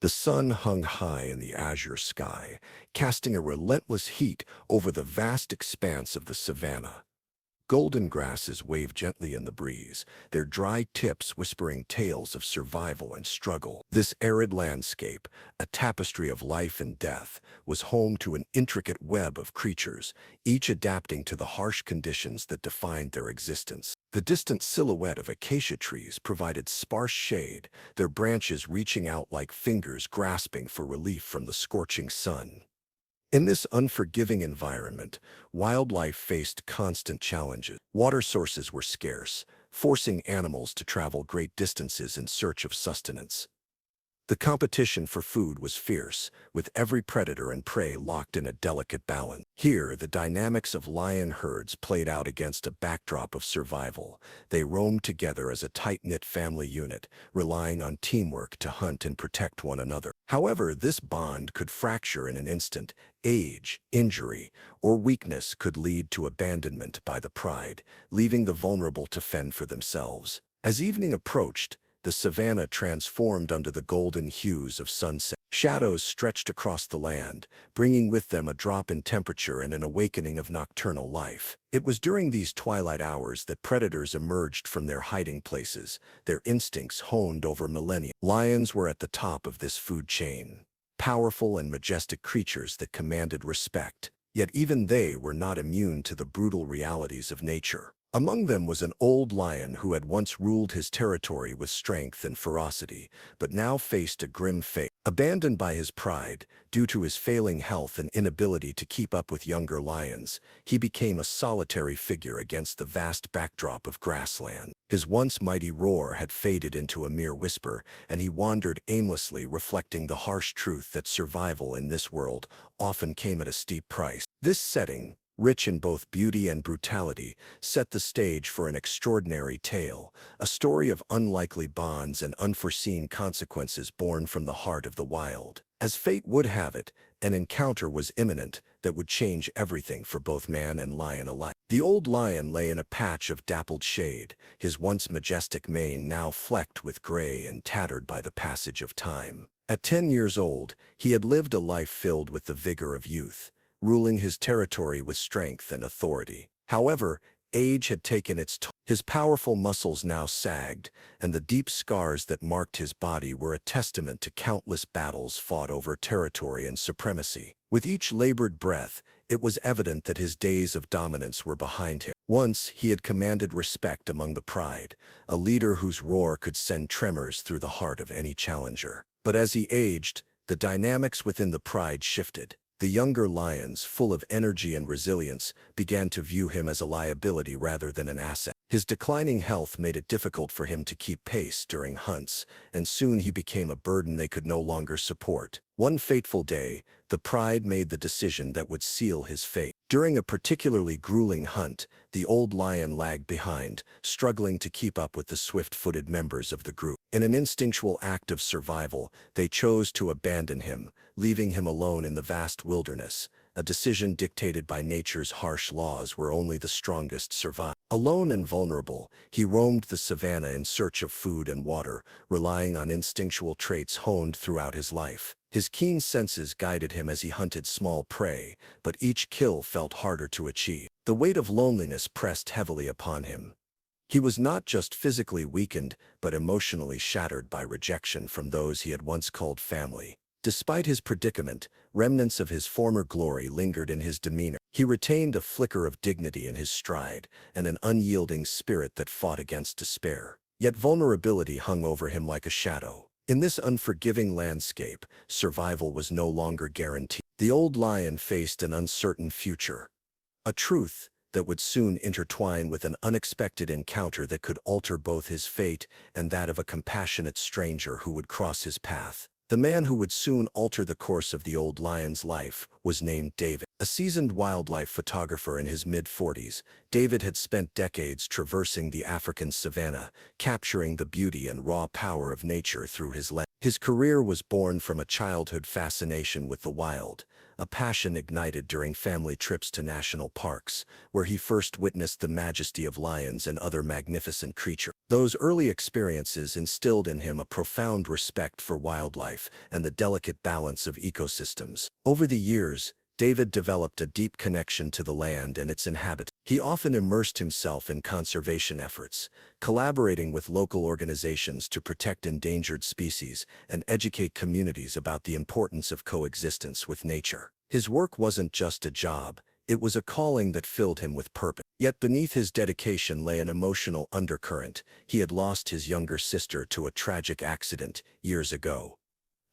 The sun hung high in the azure sky, casting a relentless heat over the vast expanse of the savannah. Golden grasses waved gently in the breeze, their dry tips whispering tales of survival and struggle. This arid landscape, a tapestry of life and death, was home to an intricate web of creatures, each adapting to the harsh conditions that defined their existence. The distant silhouette of acacia trees provided sparse shade, their branches reaching out like fingers grasping for relief from the scorching sun. In this unforgiving environment, wildlife faced constant challenges. Water sources were scarce, forcing animals to travel great distances in search of sustenance. The competition for food was fierce, with every predator and prey locked in a delicate balance. Here, the dynamics of lion herds played out against a backdrop of survival. They roamed together as a tight-knit family unit, relying on teamwork to hunt and protect one another. However, this bond could fracture in an instant. Age, injury, or weakness could lead to abandonment by the pride, leaving the vulnerable to fend for themselves. As evening approached, the savannah transformed under the golden hues of sunset. Shadows stretched across the land, bringing with them a drop in temperature and an awakening of nocturnal life. It was during these twilight hours that predators emerged from their hiding places, their instincts honed over millennia. Lions were at the top of this food chain, powerful and majestic creatures that commanded respect. Yet even they were not immune to the brutal realities of nature. Among them was an old lion who had once ruled his territory with strength and ferocity, but now faced a grim fate. Abandoned by his pride, due to his failing health and inability to keep up with younger lions, he became a solitary figure against the vast backdrop of grassland. His once mighty roar had faded into a mere whisper, and he wandered aimlessly, reflecting the harsh truth that survival in this world often came at a steep price. This setting, rich in both beauty and brutality, set the stage for an extraordinary tale, a story of unlikely bonds and unforeseen consequences born from the heart of the wild. As fate would have it, an encounter was imminent that would change everything for both man and lion alike. The old lion lay in a patch of dappled shade, his once majestic mane now flecked with gray and tattered by the passage of time. At 10 years old, he had lived a life filled with the vigor of youth, ruling his territory with strength and authority. However, age had taken its toll. His powerful muscles now sagged, and the deep scars that marked his body were a testament to countless battles fought over territory and supremacy. With each labored breath, it was evident that his days of dominance were behind him. Once he had commanded respect among the pride, a leader whose roar could send tremors through the heart of any challenger. But as he aged, the dynamics within the pride shifted. The younger lions, full of energy and resilience, began to view him as a liability rather than an asset. His declining health made it difficult for him to keep pace during hunts, and soon he became a burden they could no longer support. One fateful day, the pride made the decision that would seal his fate. During a particularly grueling hunt, the old lion lagged behind, struggling to keep up with the swift-footed members of the group. In an instinctual act of survival, they chose to abandon him, leaving him alone in the vast wilderness, a decision dictated by nature's harsh laws where only the strongest survive. Alone and vulnerable, he roamed the savannah in search of food and water, relying on instinctual traits honed throughout his life. His keen senses guided him as he hunted small prey, but each kill felt harder to achieve. The weight of loneliness pressed heavily upon him. He was not just physically weakened, but emotionally shattered by rejection from those he had once called family. Despite his predicament, remnants of his former glory lingered in his demeanor. He retained a flicker of dignity in his stride and an unyielding spirit that fought against despair. Yet vulnerability hung over him like a shadow. In this unforgiving landscape, survival was no longer guaranteed. The old lion faced an uncertain future, a truth that would soon intertwine with an unexpected encounter that could alter both his fate and that of a compassionate stranger who would cross his path. The man who would soon alter the course of the old lion's life was named David. A seasoned wildlife photographer in his mid-40s, David had spent decades traversing the African savanna, capturing the beauty and raw power of nature through his lens. His career was born from a childhood fascination with the wild, a passion ignited during family trips to national parks, where he first witnessed the majesty of lions and other magnificent creatures. Those early experiences instilled in him a profound respect for wildlife and the delicate balance of ecosystems. Over the years, David developed a deep connection to the land and its inhabitants. He often immersed himself in conservation efforts, collaborating with local organizations to protect endangered species and educate communities about the importance of coexistence with nature. His work wasn't just a job, it was a calling that filled him with purpose. Yet beneath his dedication lay an emotional undercurrent. He had lost his younger sister to a tragic accident years ago,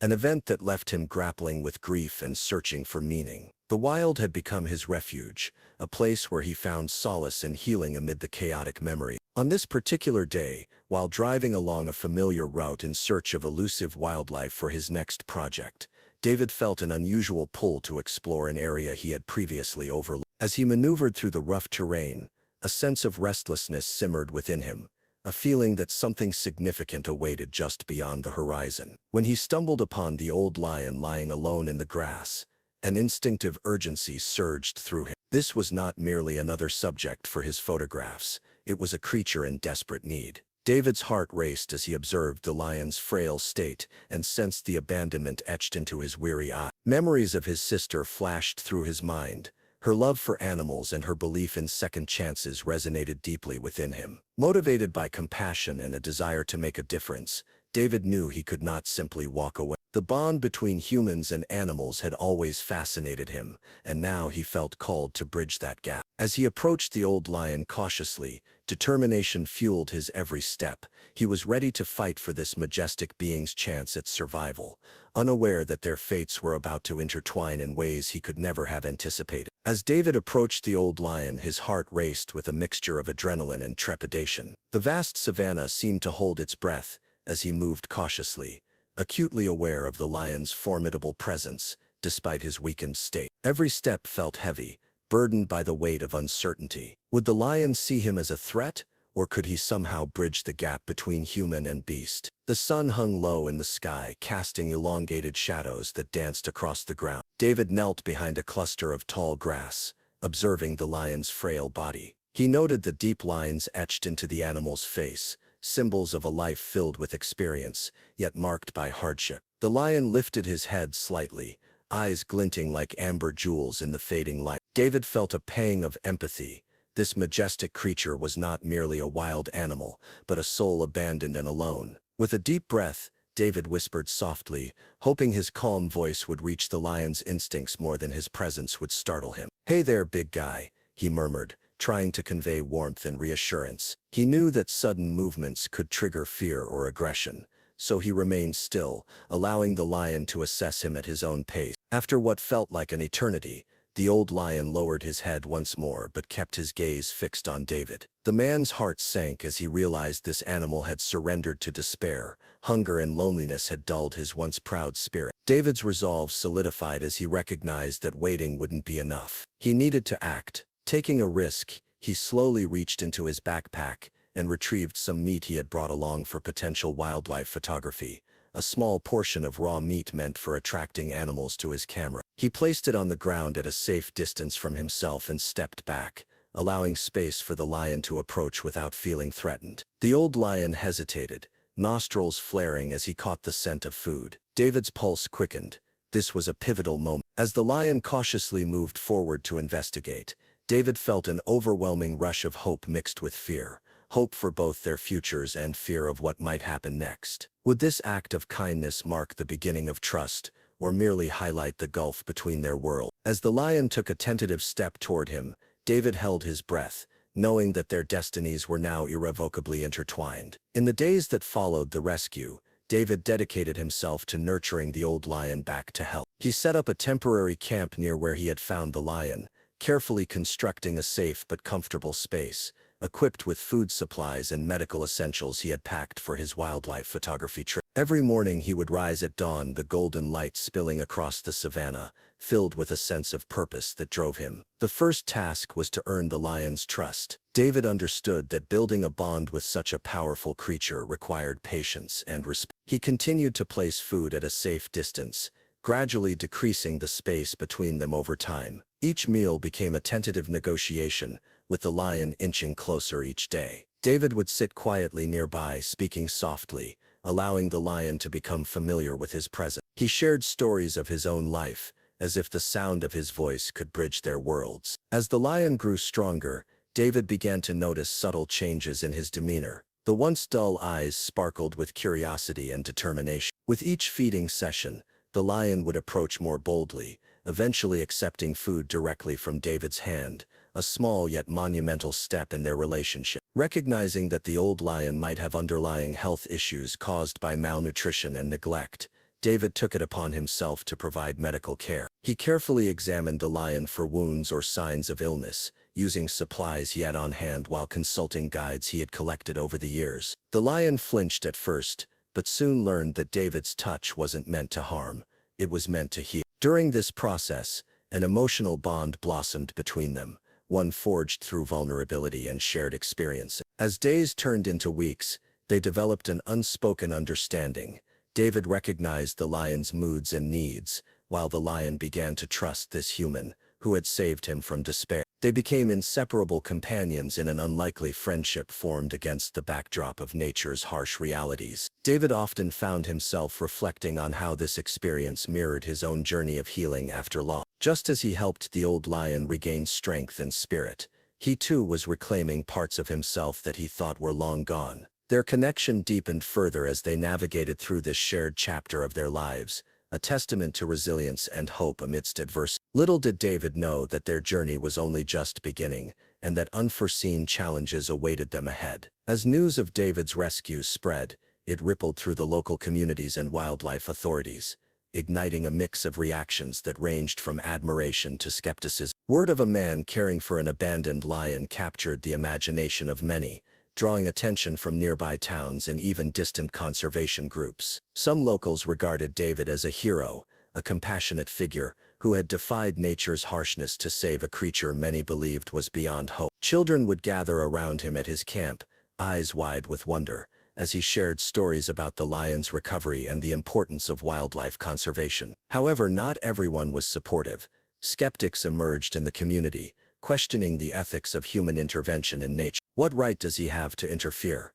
an event that left him grappling with grief and searching for meaning. The wild had become his refuge, a place where he found solace and healing amid the chaotic memory. On this particular day, while driving along a familiar route in search of elusive wildlife for his next project, David felt an unusual pull to explore an area he had previously overlooked. As he maneuvered through the rough terrain, a sense of restlessness simmered within him, a feeling that something significant awaited just beyond the horizon. When he stumbled upon the old lion lying alone in the grass, an instinctive urgency surged through him. This was not merely another subject for his photographs, it was a creature in desperate need. David's heart raced as he observed the lion's frail state and sensed the abandonment etched into his weary eye. Memories of his sister flashed through his mind. Her love for animals and her belief in second chances resonated deeply within him. Motivated by compassion and a desire to make a difference, David knew he could not simply walk away. The bond between humans and animals had always fascinated him, and now he felt called to bridge that gap. As he approached the old lion cautiously, determination fueled his every step. He was ready to fight for this majestic being's chance at survival, unaware that their fates were about to intertwine in ways he could never have anticipated. As David approached the old lion, his heart raced with a mixture of adrenaline and trepidation. The vast savannah seemed to hold its breath as he moved cautiously, acutely aware of the lion's formidable presence, despite his weakened state. Every step felt heavy, burdened by the weight of uncertainty. Would the lion see him as a threat, or could he somehow bridge the gap between human and beast? The sun hung low in the sky, casting elongated shadows that danced across the ground. David knelt behind a cluster of tall grass, observing the lion's frail body. He noted the deep lines etched into the animal's face, symbols of a life filled with experience, yet marked by hardship. The lion lifted his head slightly, eyes glinting like amber jewels in the fading light. David felt a pang of empathy. This majestic creature was not merely a wild animal, but a soul abandoned and alone. With a deep breath, David whispered softly, hoping his calm voice would reach the lion's instincts more than his presence would startle him. "Hey there, big guy," he murmured, trying to convey warmth and reassurance. He knew that sudden movements could trigger fear or aggression, so he remained still, allowing the lion to assess him at his own pace. After what felt like an eternity, the old lion lowered his head once more but kept his gaze fixed on David. The man's heart sank as he realized this animal had surrendered to despair. Hunger and loneliness had dulled his once proud spirit. David's resolve solidified as he recognized that waiting wouldn't be enough. He needed to act. Taking a risk, he slowly reached into his backpack and retrieved some meat he had brought along for potential wildlife photography, a small portion of raw meat meant for attracting animals to his camera. He placed it on the ground at a safe distance from himself and stepped back, allowing space for the lion to approach without feeling threatened. The old lion hesitated, nostrils flaring as he caught the scent of food. David's pulse quickened. This was a pivotal moment. As the lion cautiously moved forward to investigate, David felt an overwhelming rush of hope mixed with fear, hope for both their futures and fear of what might happen next. Would this act of kindness mark the beginning of trust, or merely highlight the gulf between their worlds? As the lion took a tentative step toward him, David held his breath, knowing that their destinies were now irrevocably intertwined. In the days that followed the rescue, David dedicated himself to nurturing the old lion back to health. He set up a temporary camp near where he had found the lion, carefully constructing a safe but comfortable space, equipped with food supplies and medical essentials he had packed for his wildlife photography trip. Every morning he would rise at dawn, the golden light spilling across the savannah, filled with a sense of purpose that drove him. The first task was to earn the lion's trust. David understood that building a bond with such a powerful creature required patience and respect. He continued to place food at a safe distance, gradually decreasing the space between them over time. Each meal became a tentative negotiation, with the lion inching closer each day. David would sit quietly nearby, speaking softly, allowing the lion to become familiar with his presence. He shared stories of his own life, as if the sound of his voice could bridge their worlds. As the lion grew stronger, David began to notice subtle changes in his demeanor. The once dull eyes sparkled with curiosity and determination. With each feeding session, the lion would approach more boldly, eventually accepting food directly from David's hand, a small yet monumental step in their relationship. Recognizing that the old lion might have underlying health issues caused by malnutrition and neglect, David took it upon himself to provide medical care. He carefully examined the lion for wounds or signs of illness, using supplies he had on hand while consulting guides he had collected over the years. The lion flinched at first, but soon learned that David's touch wasn't meant to harm, it was meant to heal. During this process, an emotional bond blossomed between them, one forged through vulnerability and shared experience. As days turned into weeks, they developed an unspoken understanding. David recognized the lion's moods and needs, while the lion began to trust this human, who had saved him from despair. They became inseparable companions in an unlikely friendship formed against the backdrop of nature's harsh realities. David often found himself reflecting on how this experience mirrored his own journey of healing after loss. Just as he helped the old lion regain strength and spirit, he too was reclaiming parts of himself that he thought were long gone. Their connection deepened further as they navigated through this shared chapter of their lives, a testament to resilience and hope amidst adversity. Little did David know that their journey was only just beginning, and that unforeseen challenges awaited them ahead. As news of David's rescue spread, it rippled through the local communities and wildlife authorities, igniting a mix of reactions that ranged from admiration to skepticism. Word of a man caring for an abandoned lion captured the imagination of many, drawing attention from nearby towns and even distant conservation groups. Some locals regarded David as a hero, a compassionate figure who had defied nature's harshness to save a creature many believed was beyond hope. Children would gather around him at his camp, eyes wide with wonder, as he shared stories about the lion's recovery and the importance of wildlife conservation. However, not everyone was supportive. Skeptics emerged in the community, questioning the ethics of human intervention in nature. What right does he have to interfere?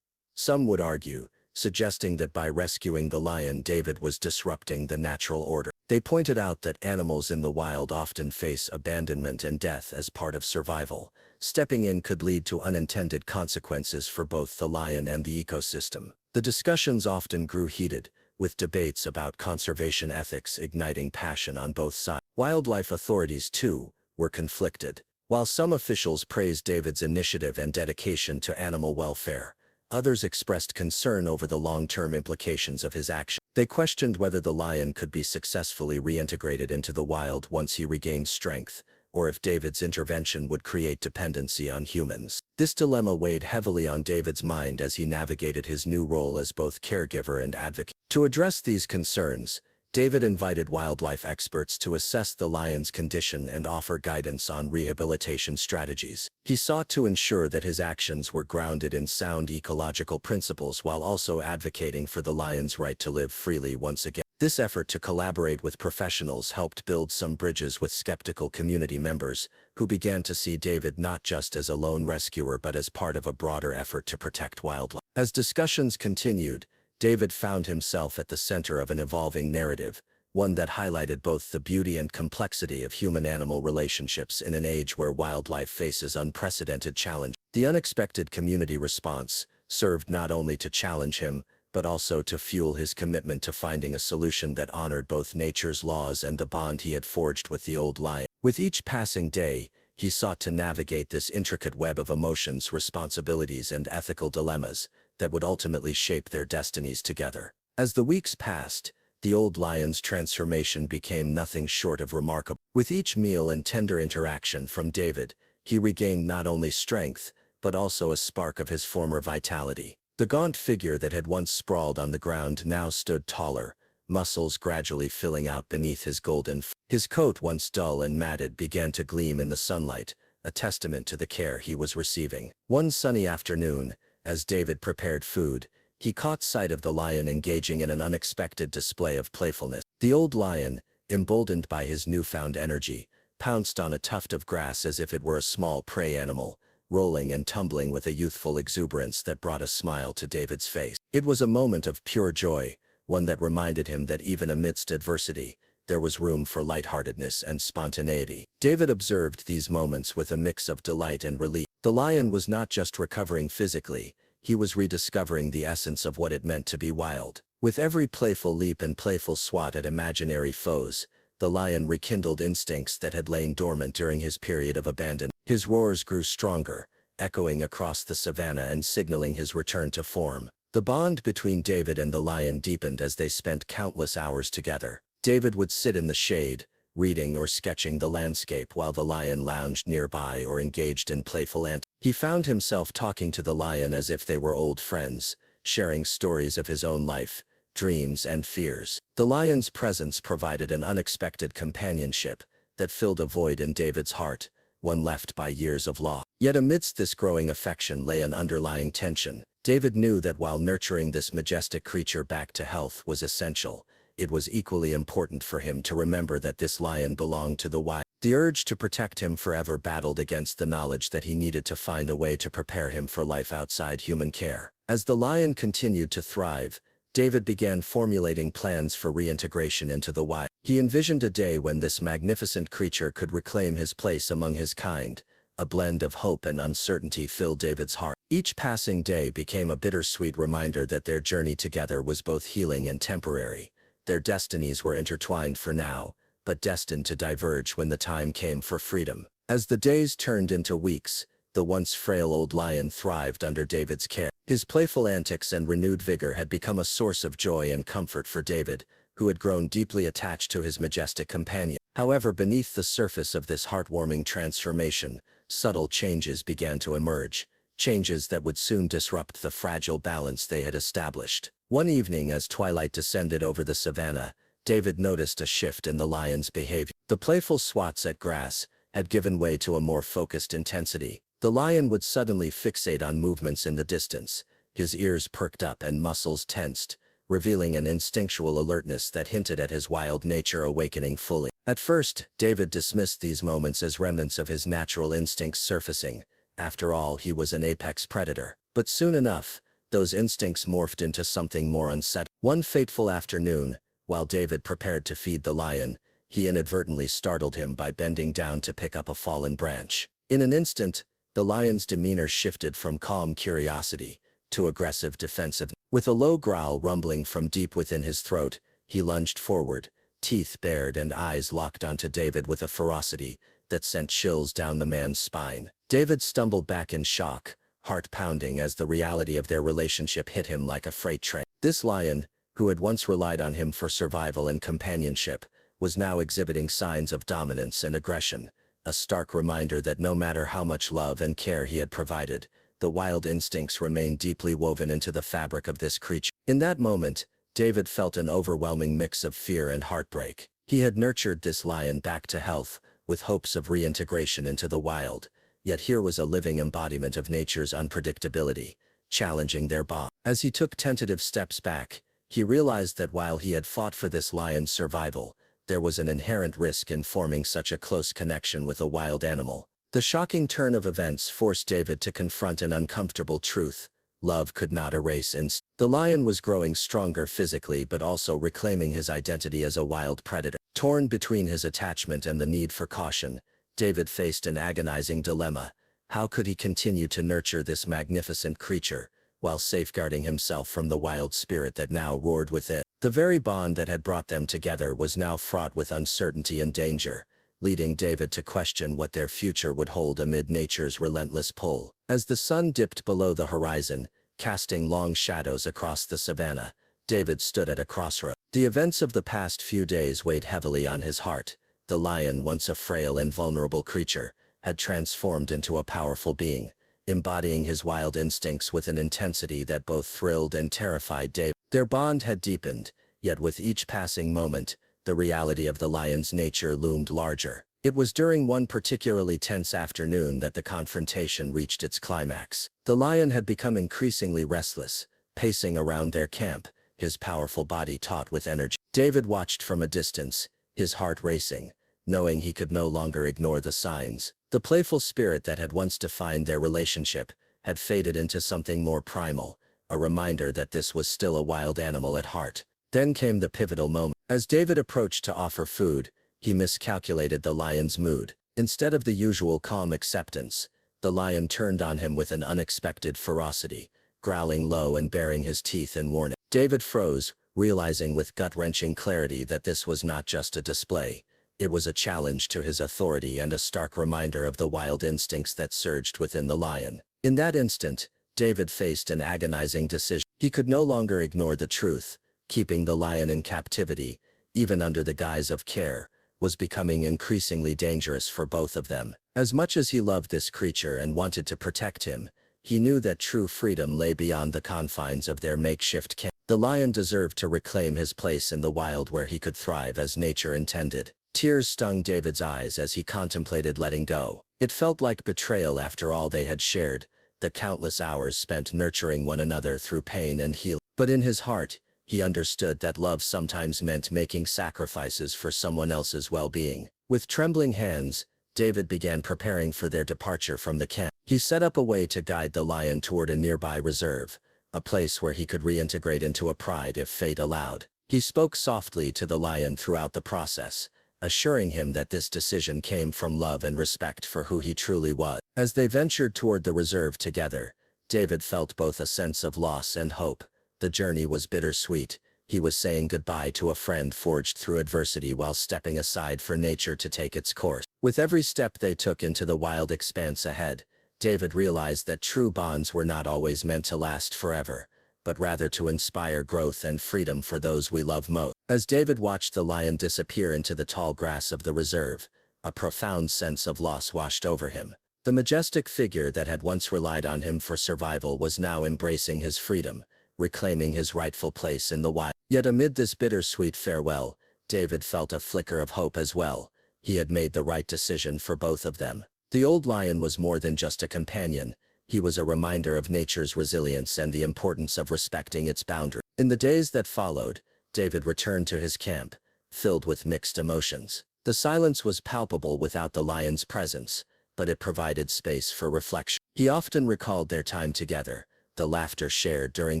Some would argue, suggesting that by rescuing the lion, David was disrupting the natural order. They pointed out that animals in the wild often face abandonment and death as part of survival. Stepping in could lead to unintended consequences for both the lion and the ecosystem. The discussions often grew heated, with debates about conservation ethics igniting passion on both sides. Wildlife authorities, too, were conflicted. While some officials praised David's initiative and dedication to animal welfare, others expressed concern over the long-term implications of his action. They questioned whether the lion could be successfully reintegrated into the wild once he regained strength, or if David's intervention would create dependency on humans. This dilemma weighed heavily on David's mind as he navigated his new role as both caregiver and advocate. To address these concerns, David invited wildlife experts to assess the lion's condition and offer guidance on rehabilitation strategies. He sought to ensure that his actions were grounded in sound ecological principles while also advocating for the lion's right to live freely once again. This effort to collaborate with professionals helped build some bridges with skeptical community members, who began to see David not just as a lone rescuer but as part of a broader effort to protect wildlife. As discussions continued, David found himself at the center of an evolving narrative, one that highlighted both the beauty and complexity of human-animal relationships in an age where wildlife faces unprecedented challenge. The unexpected community response served not only to challenge him, but also to fuel his commitment to finding a solution that honored both nature's laws and the bond he had forged with the old lion. With each passing day, he sought to navigate this intricate web of emotions, responsibilities, and ethical dilemmas that would ultimately shape their destinies together. As the weeks passed, the old lion's transformation became nothing short of remarkable. With each meal and tender interaction from David, he regained not only strength, but also a spark of his former vitality. The gaunt figure that had once sprawled on the ground now stood taller, muscles gradually filling out beneath his golden fur. His coat, once dull and matted, began to gleam in the sunlight, a testament to the care he was receiving. One sunny afternoon, as David prepared food, he caught sight of the lion engaging in an unexpected display of playfulness. The old lion, emboldened by his newfound energy, pounced on a tuft of grass as if it were a small prey animal, rolling and tumbling with a youthful exuberance that brought a smile to David's face. It was a moment of pure joy, one that reminded him that even amidst adversity, there was room for lightheartedness and spontaneity. David observed these moments with a mix of delight and relief. The lion was not just recovering physically, he was rediscovering the essence of what it meant to be wild. With every playful leap and playful swat at imaginary foes, the lion rekindled instincts that had lain dormant during his period of abandonment. His roars grew stronger, echoing across the savannah and signaling his return to form. The bond between David and the lion deepened as they spent countless hours together. David would sit in the shade, reading or sketching the landscape while the lion lounged nearby or engaged in playful antics. He found himself talking to the lion as if they were old friends, sharing stories of his own life, dreams and fears. The lion's presence provided an unexpected companionship that filled a void in David's heart, one left by years of loss. Yet amidst this growing affection lay an underlying tension. David knew that while nurturing this majestic creature back to health was essential, it was equally important for him to remember that this lion belonged to the wild. The urge to protect him forever battled against the knowledge that he needed to find a way to prepare him for life outside human care. As the lion continued to thrive, David began formulating plans for reintegration into the wild. He envisioned a day when this magnificent creature could reclaim his place among his kind. A blend of hope and uncertainty filled David's heart. Each passing day became a bittersweet reminder that their journey together was both healing and temporary. Their destinies were intertwined for now, but destined to diverge when the time came for freedom. As the days turned into weeks, the once frail old lion thrived under David's care. His playful antics and renewed vigor had become a source of joy and comfort for David, who had grown deeply attached to his majestic companion. However, beneath the surface of this heartwarming transformation, subtle changes began to emerge, changes that would soon disrupt the fragile balance they had established. One evening, as twilight descended over the savannah, David noticed a shift in the lion's behavior. The playful swats at grass had given way to a more focused intensity. The lion would suddenly fixate on movements in the distance, his ears perked up and muscles tensed, revealing an instinctual alertness that hinted at his wild nature awakening fully. At first, David dismissed these moments as remnants of his natural instincts surfacing. After all, he was an apex predator. But soon enough, those instincts morphed into something more unsettling. One fateful afternoon, while David prepared to feed the lion, he inadvertently startled him by bending down to pick up a fallen branch. In an instant, the lion's demeanor shifted from calm curiosity to aggressive defensiveness. With a low growl rumbling from deep within his throat, he lunged forward, teeth bared and eyes locked onto David with a ferocity that sent chills down the man's spine. David stumbled back in shock, heart pounding as the reality of their relationship hit him like a freight train. This lion, who had once relied on him for survival and companionship, was now exhibiting signs of dominance and aggression, a stark reminder that no matter how much love and care he had provided, the wild instincts remained deeply woven into the fabric of this creature. In that moment, David felt an overwhelming mix of fear and heartbreak. He had nurtured this lion back to health, with hopes of reintegration into the wild, yet here was a living embodiment of nature's unpredictability, challenging their bond. As he took tentative steps back, he realized that while he had fought for this lion's survival, there was an inherent risk in forming such a close connection with a wild animal. The shocking turn of events forced David to confront an uncomfortable truth. Love could not erase instinct. The lion was growing stronger physically but also reclaiming his identity as a wild predator. Torn between his attachment and the need for caution, David faced an agonizing dilemma. How could he continue to nurture this magnificent creature, while safeguarding himself from the wild spirit that now roared within? The very bond that had brought them together was now fraught with uncertainty and danger, leading David to question what their future would hold amid nature's relentless pull. As the sun dipped below the horizon, casting long shadows across the savannah, David stood at a crossroad. The events of the past few days weighed heavily on his heart. The lion, once a frail and vulnerable creature, had transformed into a powerful being, embodying his wild instincts with an intensity that both thrilled and terrified David. Their bond had deepened, yet with each passing moment, the reality of the lion's nature loomed larger. It was during one particularly tense afternoon that the confrontation reached its climax. The lion had become increasingly restless, pacing around their camp, his powerful body taut with energy. David watched from a distance, his heart racing, knowing he could no longer ignore the signs. The The playful spirit that had once defined their relationship had faded into something more primal, a reminder that this was still a wild animal at heart. Then came the pivotal moment. As David approached to offer food, he miscalculated the lion's mood. Instead of the usual calm acceptance, the lion turned on him with an unexpected ferocity, growling low and baring his teeth in warning. David froze, realizing with gut-wrenching clarity that this was not just a display. It was a challenge to his authority and a stark reminder of the wild instincts that surged within the lion. In that instant, David faced an agonizing decision. He could no longer ignore the truth. Keeping the lion in captivity, even under the guise of care, was becoming increasingly dangerous for both of them. As much as he loved this creature and wanted to protect him, he knew that true freedom lay beyond the confines of their makeshift camp. The lion deserved to reclaim his place in the wild where he could thrive as nature intended. Tears stung David's eyes as he contemplated letting go. It felt like betrayal after all they had shared, the countless hours spent nurturing one another through pain and healing. But in his heart, he understood that love sometimes meant making sacrifices for someone else's well-being. With trembling hands, David began preparing for their departure from the camp. He set up a way to guide the lion toward a nearby reserve, a place where he could reintegrate into a pride if fate allowed. He spoke softly to the lion throughout the process, assuring him that this decision came from love and respect for who he truly was. As they ventured toward the reserve together, David felt both a sense of loss and hope. The journey was bittersweet. He was saying goodbye to a friend forged through adversity while stepping aside for nature to take its course. With every step they took into the wild expanse ahead, David realized that true bonds were not always meant to last forever, but rather to inspire growth and freedom for those we love most. As David watched the lion disappear into the tall grass of the reserve, a profound sense of loss washed over him. The majestic figure that had once relied on him for survival was now embracing his freedom, reclaiming his rightful place in the wild. Yet amid this bittersweet farewell, David felt a flicker of hope as well. He had made the right decision for both of them. The old lion was more than just a companion. He was a reminder of nature's resilience and the importance of respecting its boundaries. In the days that followed, David returned to his camp, filled with mixed emotions. The silence was palpable without the lion's presence, but it provided space for reflection. He often recalled their time together, the laughter shared during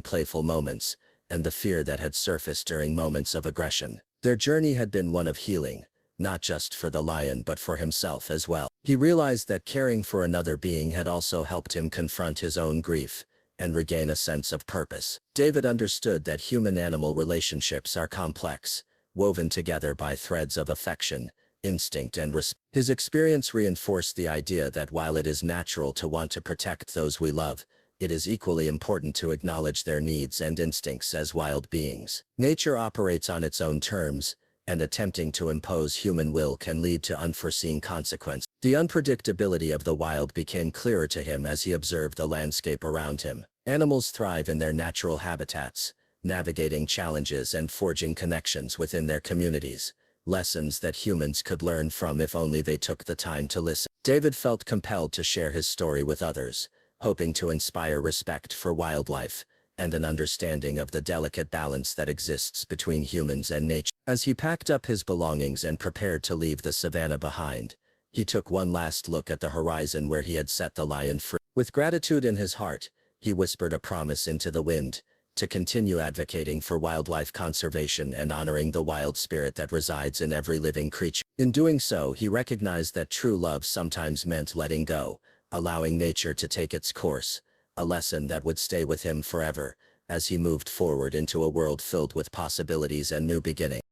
playful moments, and the fear that had surfaced during moments of aggression. Their journey had been one of healing, not just for the lion but for himself as well. He realized that caring for another being had also helped him confront his own grief and regain a sense of purpose. David understood that human-animal relationships are complex, woven together by threads of affection, instinct and respect. His experience reinforced the idea that while it is natural to want to protect those we love, it is equally important to acknowledge their needs and instincts as wild beings. Nature operates on its own terms, and attempting to impose human will can lead to unforeseen consequences. The unpredictability of the wild became clearer to him as he observed the landscape around him. Animals thrive in their natural habitats, navigating challenges and forging connections within their communities, lessons that humans could learn from if only they took the time to listen. David felt compelled to share his story with others, hoping to inspire respect for wildlife and an understanding of the delicate balance that exists between humans and nature. As he packed up his belongings and prepared to leave the savannah behind, he took one last look at the horizon where he had set the lion free. With gratitude in his heart, he whispered a promise into the wind, to continue advocating for wildlife conservation and honoring the wild spirit that resides in every living creature. In doing so, he recognized that true love sometimes meant letting go, allowing nature to take its course, a lesson that would stay with him forever as he moved forward into a world filled with possibilities and new beginnings.